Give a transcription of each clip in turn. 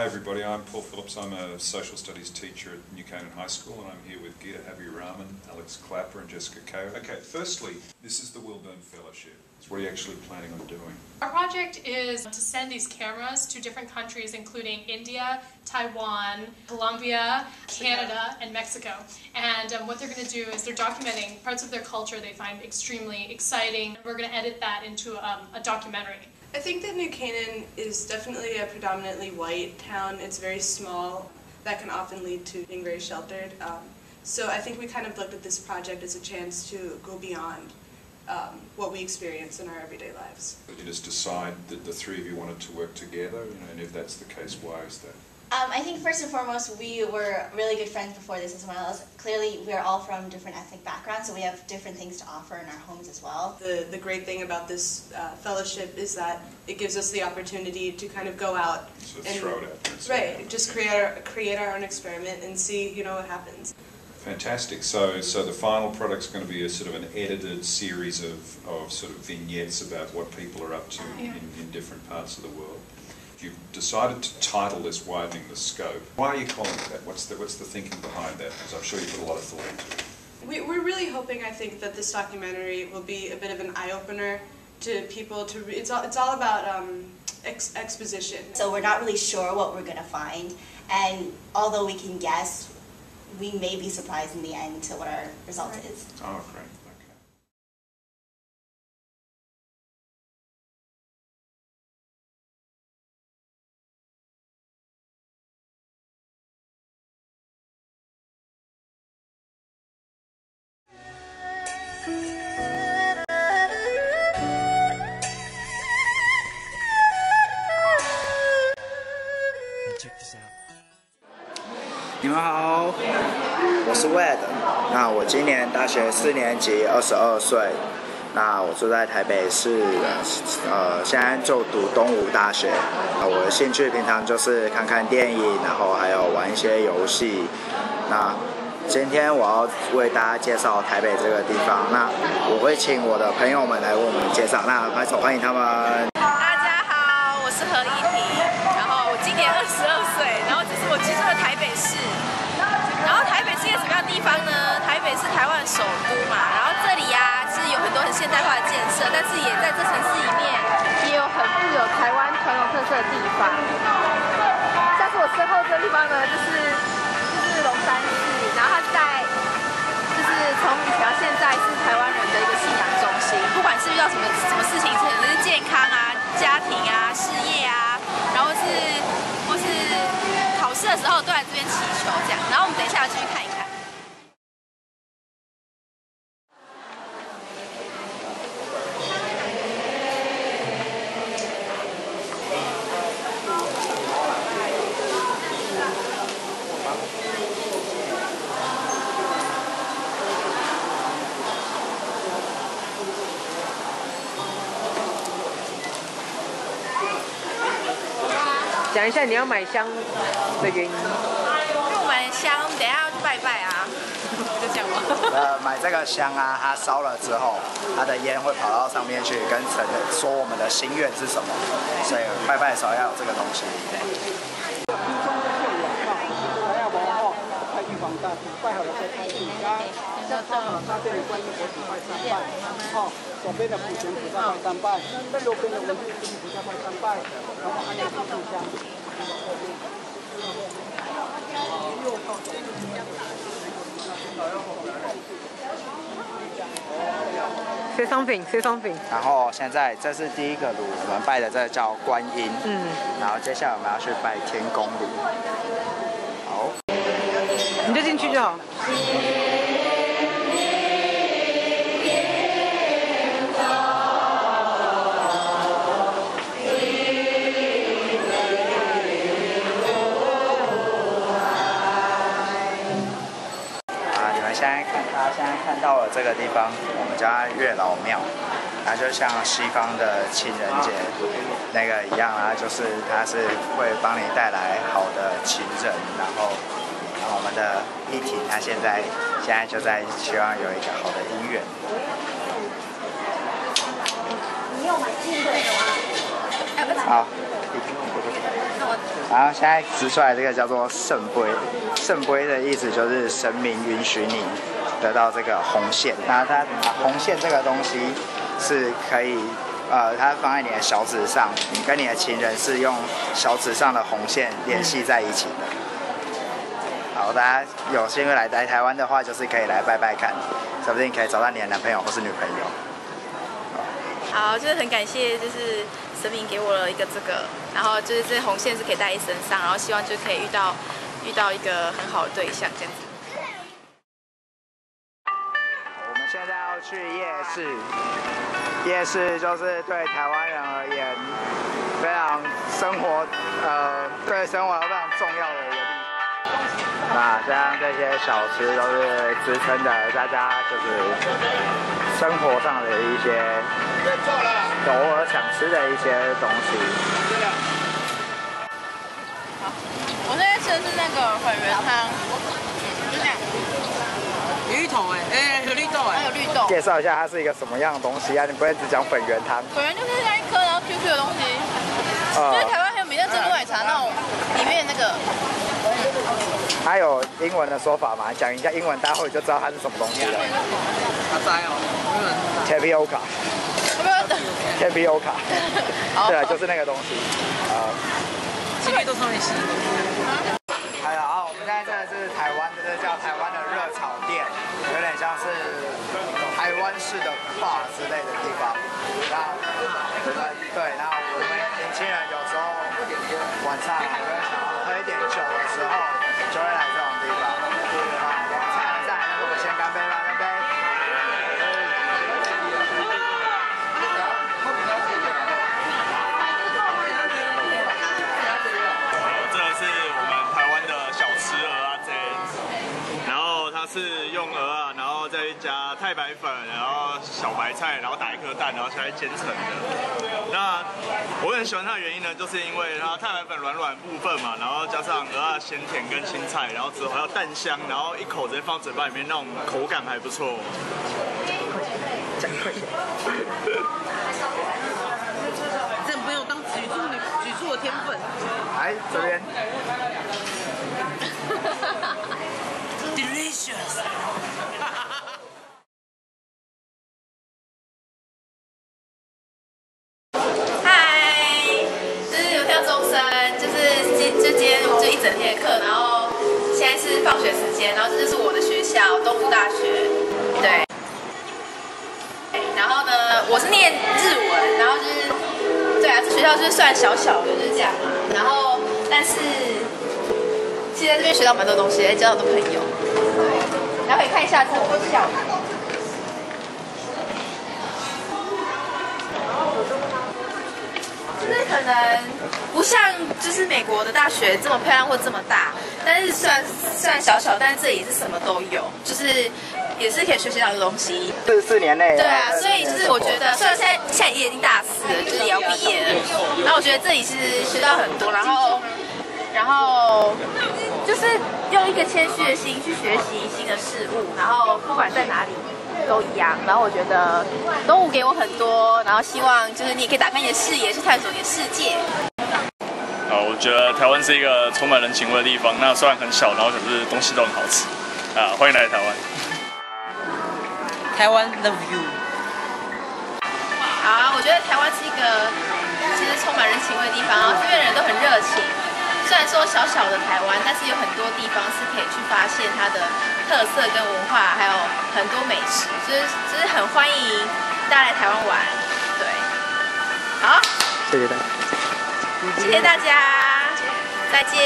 Hi everybody, I'm Paul Phillips. I'm a social studies teacher at New Canaan High School, and I'm here with Gita Abiraman, Alex Clapper and Jessica Kao. Okay, firstly, this is the Wilburn Fellowship. So what are you actually planning on doing? Our project is to send these cameras to different countries including India, Taiwan, Colombia, Canada, and Mexico. And what they're going to do is they're documenting parts of their culture they find extremely exciting. We're going to edit that into a documentary. I think that New Canaan is definitely a predominantly white town. It's very small. That can often lead to being very sheltered. So I think we kind of looked at this project as a chance to go beyond what we experience in our everyday lives. You just decide that the three of you wanted to work together, and if that's the case, why is that? I think first and foremost, we were really good friends before this as well. Clearly, we're all from different ethnic backgrounds, so we have different things to offer in our homes as well. The great thing about this fellowship is that it gives us the opportunity to kind of go out and throw it out there. Right, just create our own experiment and see, what happens. Fantastic. So the final product's going to be a sort of an edited series of sort of vignettes about what people are up to in different parts of the world. You've decided to title this Widening the Scope. Why are you calling it that? What's the thinking behind that? Because I'm sure you put a lot of thought into it. We're really hoping, I think, that this documentary will be a bit of an eye-opener to people. It's all about exposition. So we're not really sure what we're going to find, and although we can guess, we may be surprised in the end to what our result is. Oh, great. Check this out. 你们好，我是 Wade。那我今年大学4年级，22岁。那我住在台北市，现在就读东吴大学。我的兴趣平常就是看看电影，然后还有玩一些游戏。那今天我要为大家介绍台北这个地方。那我会请我的朋友们来为我们介绍。那拍手欢迎他们。大家好，我是何依婷，然后我今年22岁，然后这是我居住的台北市。然后台北是一个什么样的地方呢？台北是台湾首都嘛，然后这里呀是有很多很现代化的建设，但是也在这城市里面也有很富有台湾传统特色的地方。像是我身后这个地方呢，就是龙山寺，然后它在就是从以前到现在是台湾人的一个信仰中心，不管是遇到什么事情，可能是健康啊、家庭啊、事业啊，然后或是考试的时候都来这边祈求这样。然后我们等一下要继续看一看。讲一下你要买香的原因。因为我买香，等一下要去拜拜啊，就这样吗？买这个香啊，它烧了之后，它的烟会跑到上面去，跟神说我们的心愿是什么，所以拜拜的时候要有这个东西。拜好了再开始像上好大殿的观音佛祖拜3拜，左边的普贤菩萨拜3拜，右边的文殊师利菩萨拜3拜，然后安内师上香。Say something, say something。然后现在这是第一个炉，我们拜的这叫观音。然后接下来我们要去拜天公炉。好。你就进去就好。大家现在看到了这个地方，我们叫它月老庙，它就像西方的情人节那个一样啊，就是它是会帮你带来好的情人，然后我们的依婷她现在就在希望有一个好的姻缘。你有买进这个吗？好。然后现在指出来这个叫做圣杯，圣杯的意思就是神明允许你得到这个红线。那它红线这个东西是可以，它放在你的小指上，你跟你的情人是用小指上的红线联系在一起的。好，大家有幸会来台湾的话，就是可以来拜拜看，说不定可以找到你的男朋友或是女朋友。好，就是很感谢，就是神明给我了一个这个，然后就是这红线是可以戴在身上，然后希望就可以遇到一个很好的对象这样子。我们现在要去夜市，夜市就是对台湾人而言非常对生活非常重要的一个地方。那像这些小吃都是支撑着大家就是生活上的一些偶尔想吃的一些东西。好，我现在吃的是那个粉圆汤，就这样。有芋头有绿豆还有绿豆。介绍一下它是一个什么样的东西啊？你不会只讲粉圆汤？粉圆就是像一颗然后 QQ 的东西，就是台湾还有美乐珍珠奶茶那种里面那个。它有英文的说法吗？讲一下英文，大家会就知道它是什么东西了。Tapioca。Tapioca。对啊，就是那个东西。这个都超美食。还有，我们现在这个是台湾的，这叫台湾的热炒店，有点像是台湾式的 bar 之类的地方。然后对，然后我们年轻人有时候晚上就会想要喝一点酒的时候，就会来这种地方。晚餐还在，那我们先干杯吧，干杯！这个是我们台湾的小吃蚵仔煎，然后它是用蚵仔，然后再加太白粉，然后小白菜，然后打一颗蛋，然后下来煎成的。那我很喜欢它的原因呢，就是因为它太白粉软部分嘛，然后加上蚵仔鲜甜跟青菜，然后之后还有蛋香，然后一口直接放嘴巴里面，那种口感还不错。这不用当举助的天分。来这边。Delicious。一整天的课，然后现在是放学时间，然后这就是我的学校东吴大学，对。然后呢，我是念日文，然后就是对啊，这学校就是算小小的，就是这样嘛。然后，但是其实在这边学到蛮多东西，交到很多朋友，对。然后可以看一下这是我的校园。就是可能不像就是美国的大学这么漂亮或这么大，但是虽然小小，但是这里也是什么都有，就是也是可以学习到的东西。4年内。对啊，所以就是我觉得，虽然现在也已经大4了，就是也要毕业了，那我觉得这里是学到很多，然后就是用一个谦虚的心去学习新的事物，然后不管在哪里。都一样，然后我觉得东吴给我很多，然后希望就是你也可以打开你的视野，去探索你的世界。我觉得台湾是一个充满人情味的地方。那虽然很小，然后可是东西都很好吃。欢迎来台湾。台湾 love you。好，我觉得台湾是一个其实充满人情味的地方，然后这边人都很热情。虽然说小小的台湾，但是有很多地方是可以去发现它的特色跟文化，还有很多美食，就是很欢迎大家来台湾玩。对，好，谢谢大家，谢谢大家，再见。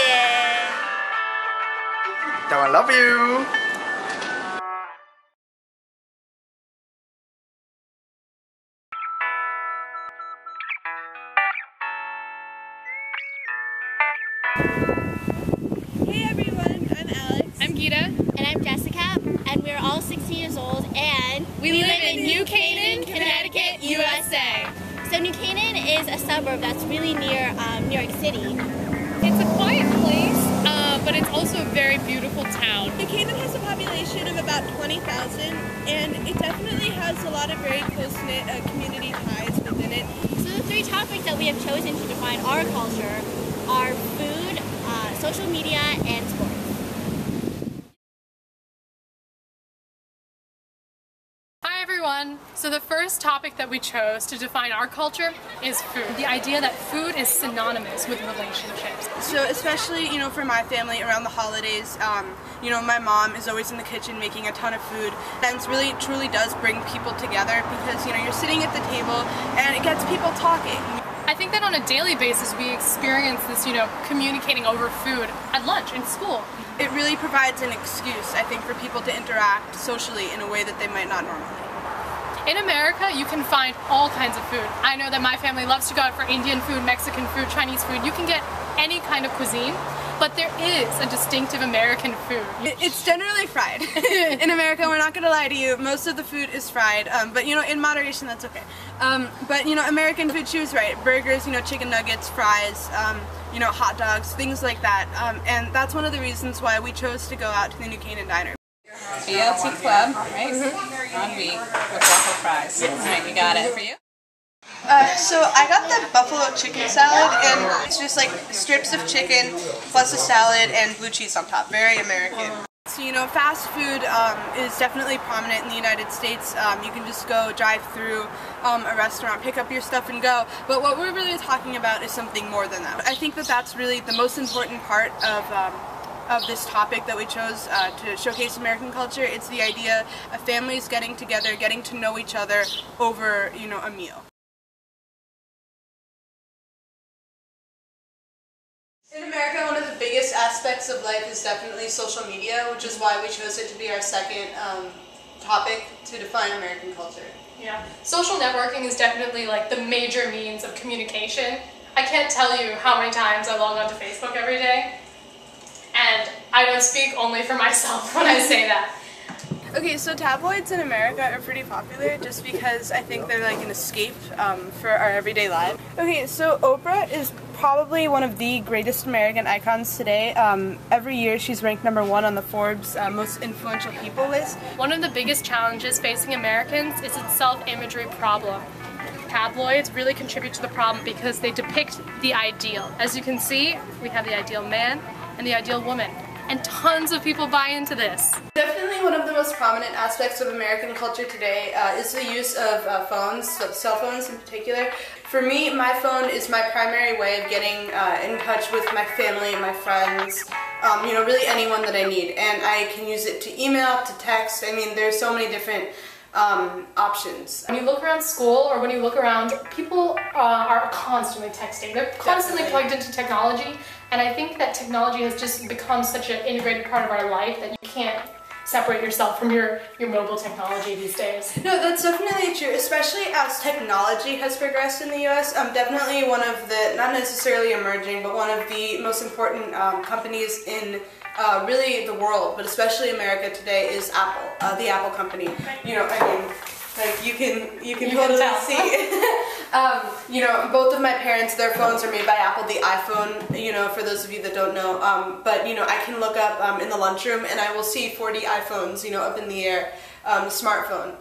台湾 love you。Hey everyone, I'm Alex. I'm Gita. And I'm Jessica. And we're all 16 years old and We live in New Canaan, Connecticut, USA. So New Canaan is a suburb that's really near New York City. It's a quiet place, but it's also a very beautiful town. New Canaan has a population of about 20,000 and it definitely has a lot of very close-knit community ties within it. So the three topics that we have chosen to define our culture are food, social media, and sports. Hi everyone! So the first topic that we chose to define our culture is food. The idea that food is synonymous with relationships. So especially, for my family around the holidays, my mom is always in the kitchen making a ton of food. And it really truly does bring people together because, you're sitting at the table and it gets people talking. I think that on a daily basis we experience this, communicating over food at lunch, in school. It really provides an excuse, I think, for people to interact socially in a way that they might not normally. In America, you can find all kinds of food. I know that my family loves to go out for Indian food, Mexican food, Chinese food. You can get any kind of cuisine, but there is a distinctive American food. It's generally fried. In America, we're not going to lie to you, most of the food is fried, but in moderation, that's okay. But American food, she was right. Burgers, chicken nuggets, fries, hot dogs, things like that. And that's one of the reasons why we chose to go out to the New Canaan Diner. BLT Club, right? On wheat with waffle fries. Right, you got it. For you? So I got the buffalo chicken salad, and it's just like strips of chicken plus a salad and blue cheese on top. Very American. So fast food is definitely prominent in the United States. You can just go drive through a restaurant, pick up your stuff and go. But what we're really talking about is something more than that. I think that that's really the most important part of this topic that we chose to showcase American culture. It's the idea of families getting together, getting to know each other over, a meal. In America, one of the biggest aspects of life is definitely social media, which is why we chose it to be our second topic to define American culture. Yeah, social networking is definitely like the major means of communication. I can't tell you how many times I log onto Facebook every day. And I don't speak only for myself when I say that. Okay, so tabloids in America are pretty popular just because I think they're like an escape for our everyday lives. Okay, so Oprah is probably one of the greatest American icons today. Every year she's ranked #1 on the Forbes most influential people list. One of the biggest challenges facing Americans is its self-imagery problem. Tabloids really contribute to the problem because they depict the ideal. As you can see, we have the ideal man and the ideal woman. And tons of people buy into this. Definitely one of the most prominent aspects of American culture today is the use of phones, cell phones in particular. For me, my phone is my primary way of getting in touch with my family, my friends, really anyone that I need. And I can use it to email, to text. I mean, there's so many different options. When you look around school or when you look around, people are constantly texting. They're constantly plugged into technology, and I think that technology has just become such an integrated part of our life that you can't separate yourself from your mobile technology these days. No, that's definitely true, especially as technology has progressed in the U.S. Definitely one of the, not necessarily emerging, but one of the most important companies in really the world, but especially America today, is Apple, the Apple company. Like you can totally see. Both of my parents, their phones are made by Apple. The iPhone, for those of you that don't know, but I can look up in the lunchroom and I will see 40 iPhones, up in the air, smartphone.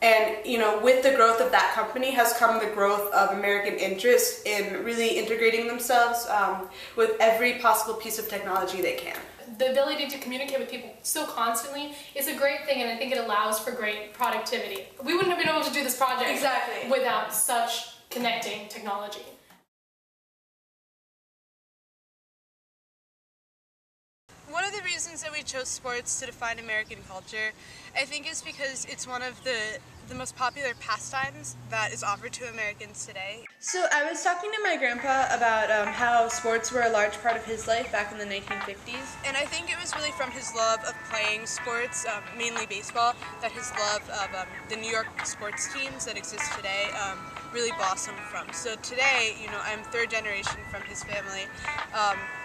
And with the growth of that company has come the growth of American interest in really integrating themselves with every possible piece of technology they can. The ability to communicate with people so constantly is a great thing, and I think it allows for great productivity. We wouldn't have been able to do this project without such connecting technology. One of the reasons that we chose sports to define American culture, I think, is because it's one of the most popular pastimes that is offered to Americans today. So I was talking to my grandpa about how sports were a large part of his life back in the 1950s, and I think it was really from his love of playing sports, mainly baseball, that his love of the New York sports teams that exist today really blossomed from. So today, I'm third generation from his family,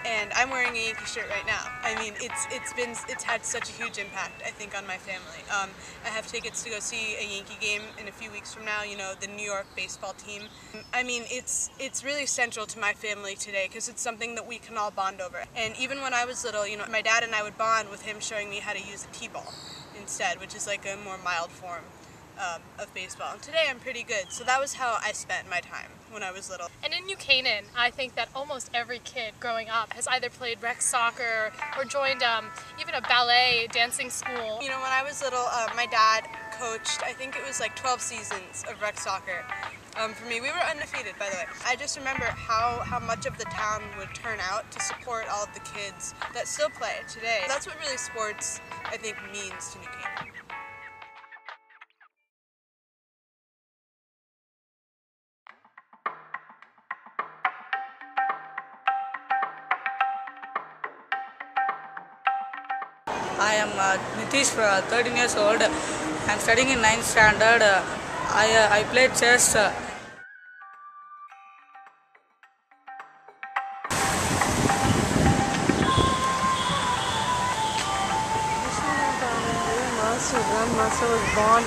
and I'm wearing a Yankee shirt right now. I mean, it's had such a huge impact, I think, on my family. I have tickets to go see a Yankee game in a few weeks from now, the New York baseball team. I mean, it's really central to my family today because it's something that we can all bond over. And even when I was little, my dad and I would bond with him showing me how to use a T-ball instead, which is like a more mild form of baseball. And today I'm pretty good. So that was how I spent my time when I was little. And in New Canaan, I think that almost every kid growing up has either played rec soccer or joined even a ballet dancing school. You know, when I was little, my dad coached, I think it was like 12 seasons of rec soccer. For me, we were undefeated, by the way. I just remember how much of the town would turn out to support all of the kids that still play today. That's what really sports, I think, means to New Canaan. I am Nitish, 13 years old. I am studying in 9th standard. I played chess. Grandmaster was born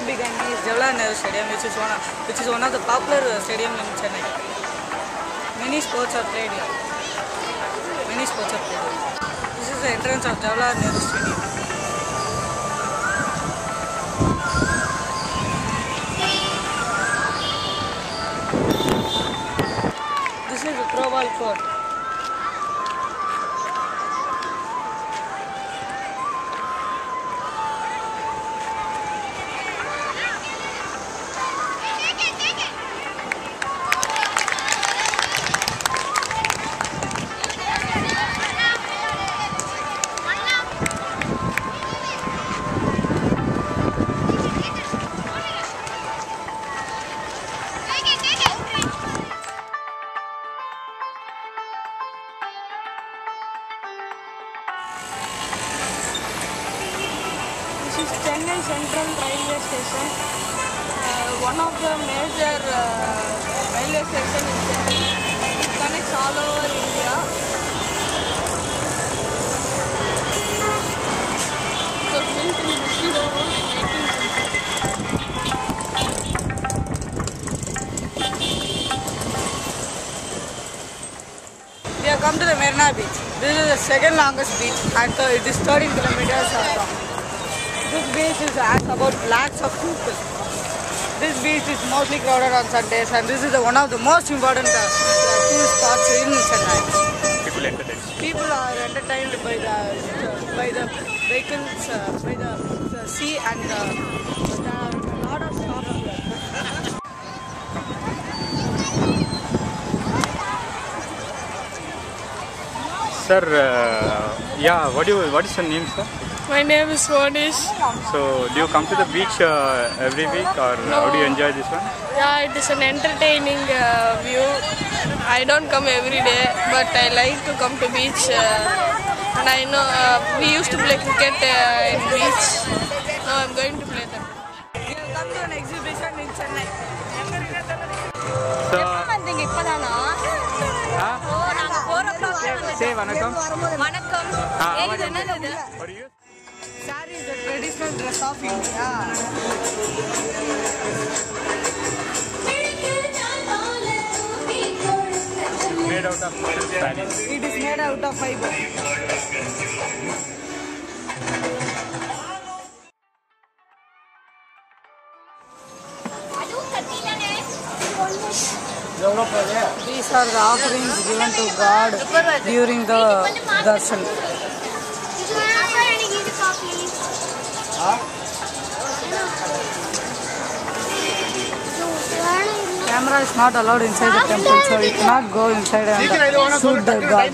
began is Jawaharlal Nehru Stadium, which is one of the popular stadium in Chennai. Many sports are played here. This is the entrance of Jawaharlal Nehru Stadium. This is the throw ball court. This is Chennai Central Railway Station, one of the major railway stations in Chennai. It connects all over India. It was built in Bushiro Road in 1860. We have come to the Marina Beach. This is the second longest beach and it is 13 kilometers long. This beach has about lakhs of people. This beach is mostly crowded on Sundays and this is one of the most important tourist spots in Chennai. People are entertained by the vehicles, by the sea and there are a lot of shops here. Sir, what is your name, sir? My name is Monish. So, do you come to the beach every week, or how do you enjoy this one? Yeah, it is an entertaining view. I don't come every day, but I like to come to beach. And I know we used to play cricket in beach. Now I'm going to play that. We have come to an exhibition in Chennai. Say vanakkam. Saree is the traditional dress of India. Made out of sarees. It is made out of fiber. These are the offerings given to God during the darshan. Camera is not allowed inside the temple, so you cannot go inside and shoot the gods.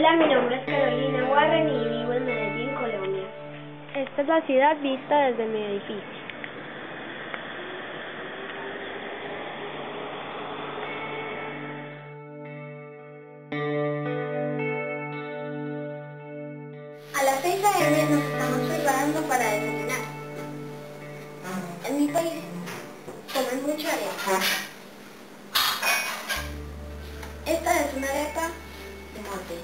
Hola, mi nombre es Carolina Warren y vivo en Medellín, Colombia. Esta es la ciudad vista desde mi edificio. A las 6 a.m. nos estamos preparando para desayunar. En mi país comen mucha arepa. Esta es una arepa de mote.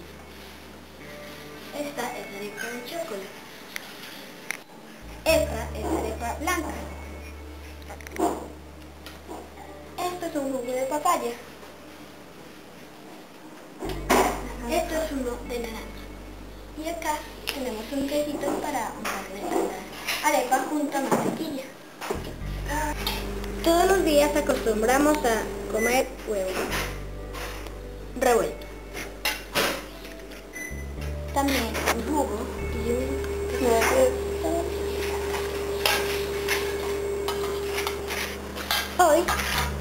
Esta es arepa de chocolate. Esta es arepa blanca. Esto es un jugo de papaya. Esto es uno de naranja. Y acá tenemos un quesito para untarle la arepa junto a mantequilla. Todos los días acostumbramos a comer huevo revuelto. También un jugo y un huevo. Hoy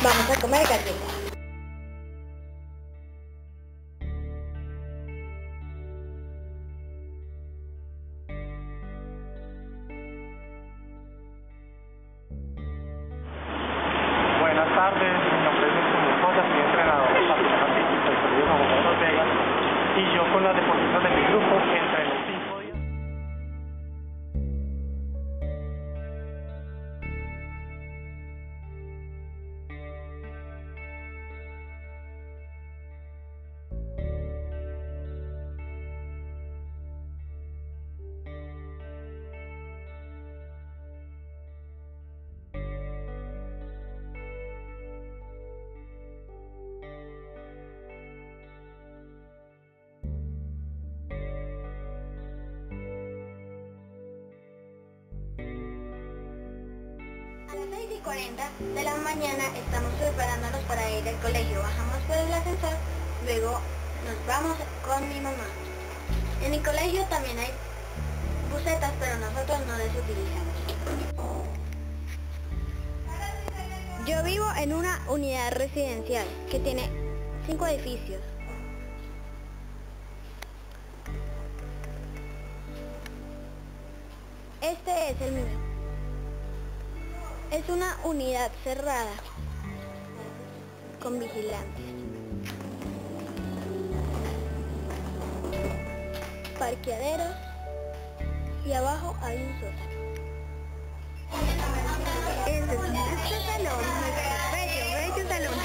vamos a comer galletas. Buenas tardes, mi nombre es Nelson Montoya, soy entrenador de patinaje del Colegio Juan José de Las Vegas y yo con las deportistas de mi grupo entreno 5 días. A las 6:40 de la mañana estamos preparándonos para ir al colegio. Bajamos por el ascensor, luego nos vamos con mi mamá. En mi colegio también hay busetas, pero nosotros no las utilizamos. Yo vivo en una unidad residencial que tiene 5 edificios. Este es el mío. Es una unidad cerrada, con vigilantes. Parqueaderos y abajo hay un sótano. Este es nuestro salón, nuestro bello salón.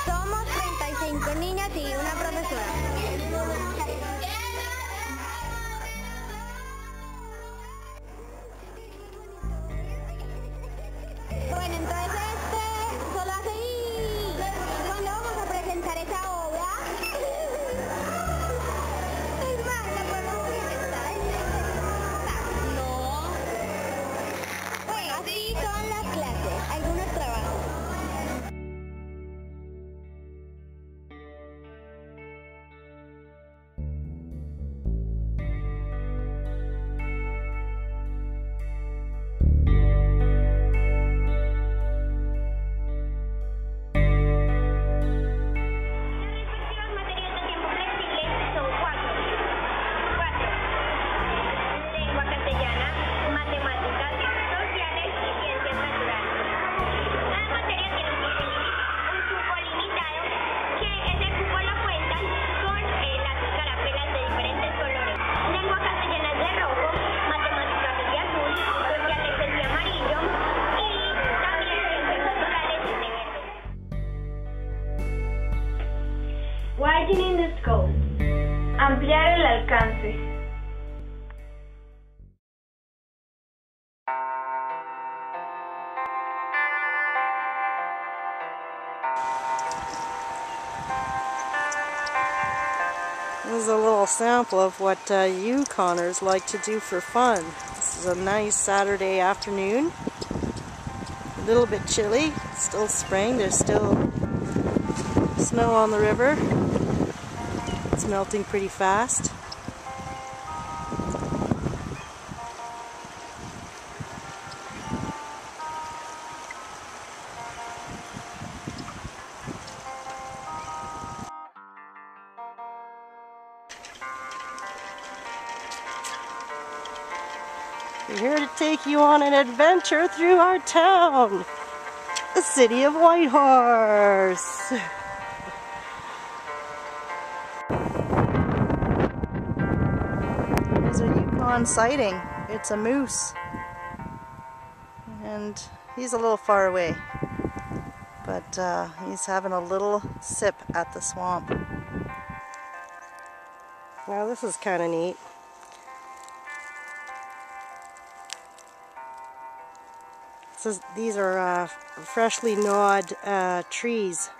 Somos 35 niñas y una profesora. Bueno, entonces solo así. ¿Cuándo vamos a presentar esa obra? Es más, ¿la podemos presentar? No. Bueno, así son las clases, algunos trabajos. Widening the Scope. Ampliar el alcance. This is a little sample of what Yukoners like to do for fun. This is a nice Saturday afternoon. A little bit chilly, still spring, there's still snow on the river. It's melting pretty fast. We're here to take you on an adventure through our town, the city of Whitehorse. There's a Yukon sighting. It's a moose. And he's a little far away. But he's having a little sip at the swamp. Now this is kind of neat. These are freshly gnawed trees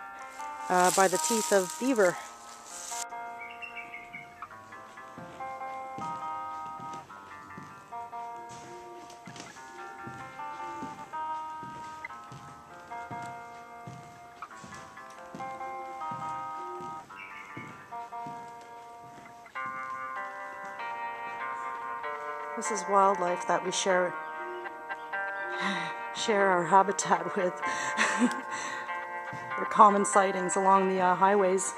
by the teeth of beaver. This is wildlife that we share our habitat with. They're common sightings along the highways.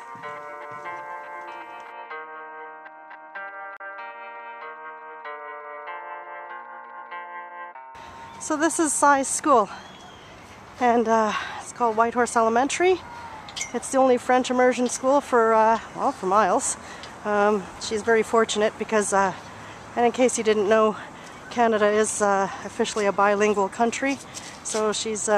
So this is Sai's school, and it's called Whitehorse Elementary. It's the only French immersion school for, well, for miles. She's very fortunate because, and in case you didn't know, Canada is officially a bilingual country, so she's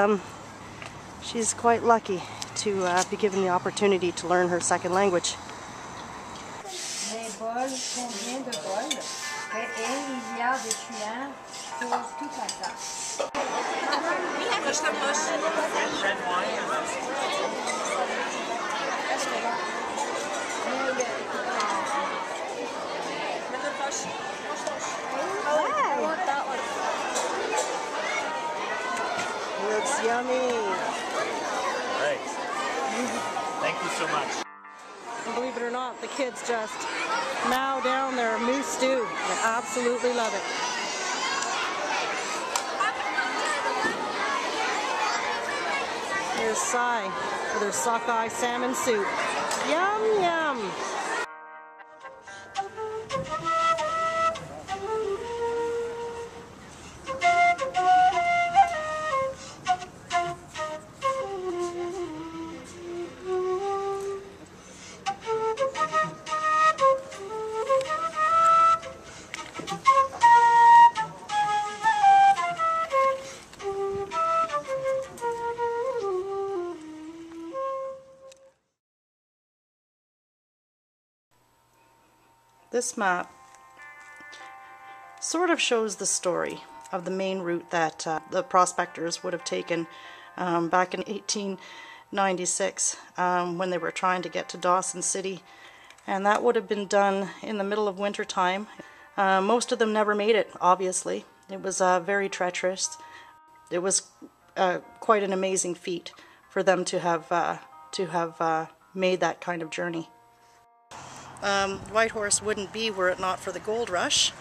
quite lucky to be given the opportunity to learn her second language. Les bols, combien de bols? Et il y a des cuillères pour toute la classe. Push the push. Red wine. Looks yummy. Great. Thank you so much. And believe it or not, the kids just mow down their moose stew. They absolutely love it. Here's Sai with her sockeye salmon soup. Yum, yum. This map sort of shows the story of the main route that the prospectors would have taken back in 1896 when they were trying to get to Dawson City, and that would have been done in the middle of winter time. Most of them never made it, obviously. It was very treacherous. It was quite an amazing feat for them to have made that kind of journey. Whitehorse wouldn't be were it not for the gold rush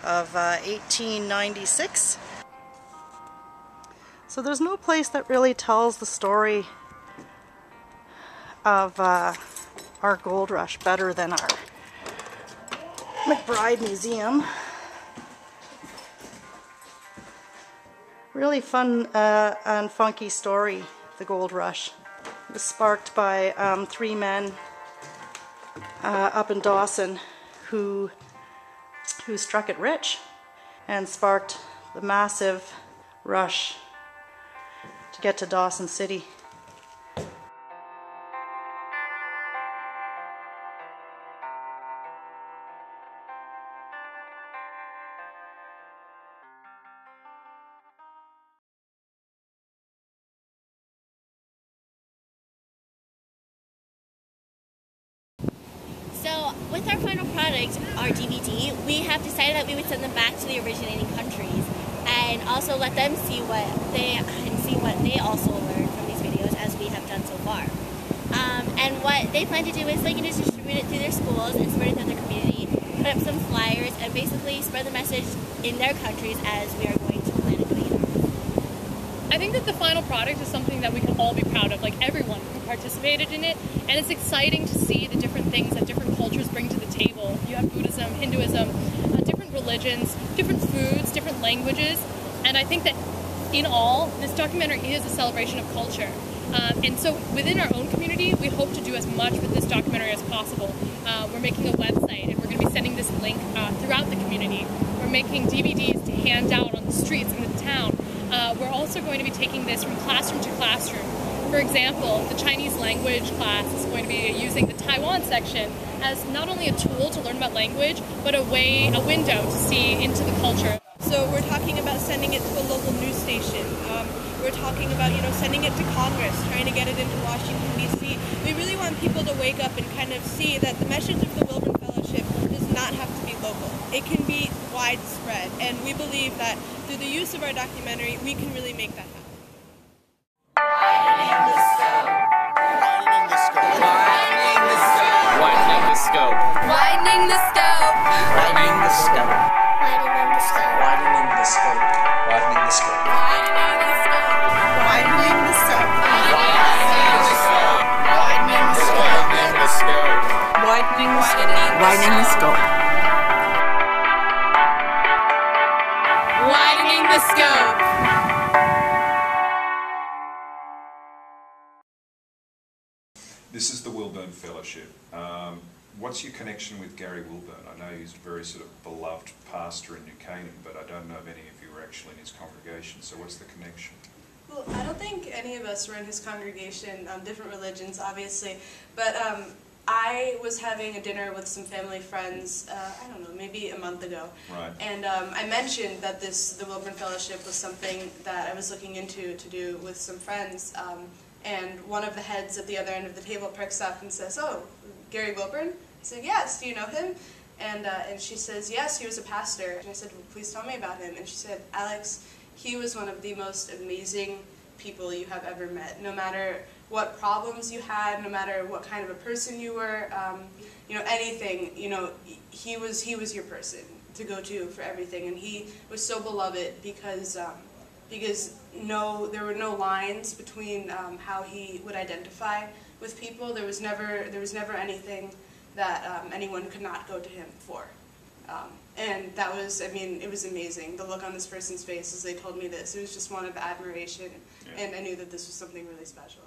of 1896. So there's no place that really tells the story of our gold rush better than our McBride Museum. Really fun and funky story, the gold rush. It was sparked by 3 men up in Dawson who struck it rich and sparked the massive rush to get to Dawson City. So with our final product, our DVD, we have decided that we would send them back to the originating countries and also let them see what they also learned from these videos as we have done so far. And what they plan to do is just distribute it through their schools and spread it through their community, put up some flyers, and basically spread the message in their countries as we are going to plan on doing it. I think that the final product is something that we can all be proud of, like everyone who participated in it, and it's exciting to see the different things that different cultures bring to the table. You have Buddhism, Hinduism, different religions religions, different foods, different languages, and I think that in all, this documentary is a celebration of culture. And so within our own community, we hope to do as much with this documentary as possible. We're making a website, and we're going to be sending this link throughout the community. We're making DVDs to hand out on the streets in the town. We're also going to be taking this from classroom to classroom. For example, the Chinese language class is going to be using the Taiwan section as not only a tool to learn about language, but a window to see into the culture. So we're talking about sending it to a local news station. We're talking about, sending it to Congress, trying to get it into Washington, D.C. We really want people to wake up and kind of see that the message of the Wilburn Fellowship does not have to be local. It can be widespread, and we believe that through the use of our documentary, we can really make that happen. Widening the scope. Widening the scope. Widening the scope. Widening the scope. Widening the scope. Widening the scope. Widening the scope. Widening the scope. Widening the scope. Widening the scope. Widening the scope. This is the Wilburn Fellowship. What's your connection with Gary Wilburn? I know he's a very sort of beloved pastor in New Canaan, but I don't know if any of you were actually in his congregation, so what's the connection? Well, I don't think any of us were in his congregation, different religions, obviously, but I was having a dinner with some family friends, I don't know, maybe a month ago. Right. And I mentioned that the Wilburn Fellowship was something that I was looking into to do with some friends. And one of the heads at the other end of the table perks up and says, "Oh, Gary Wilburn?" I said, "Yes, do you know him?" And she says, "Yes, he was a pastor." And I said, "Well, please tell me about him." And she said, "Alex, he was one of the most amazing people you have ever met. No matter what problems you had, no matter what kind of a person you were, anything, he was your person to go to for everything." And he was so beloved because there were no lines between how he would identify with people. There was never anything that anyone could not go to him for. And that was, it was amazing. The look on this person's face as they told me this, it was just one of admiration, and I knew that this was something really special.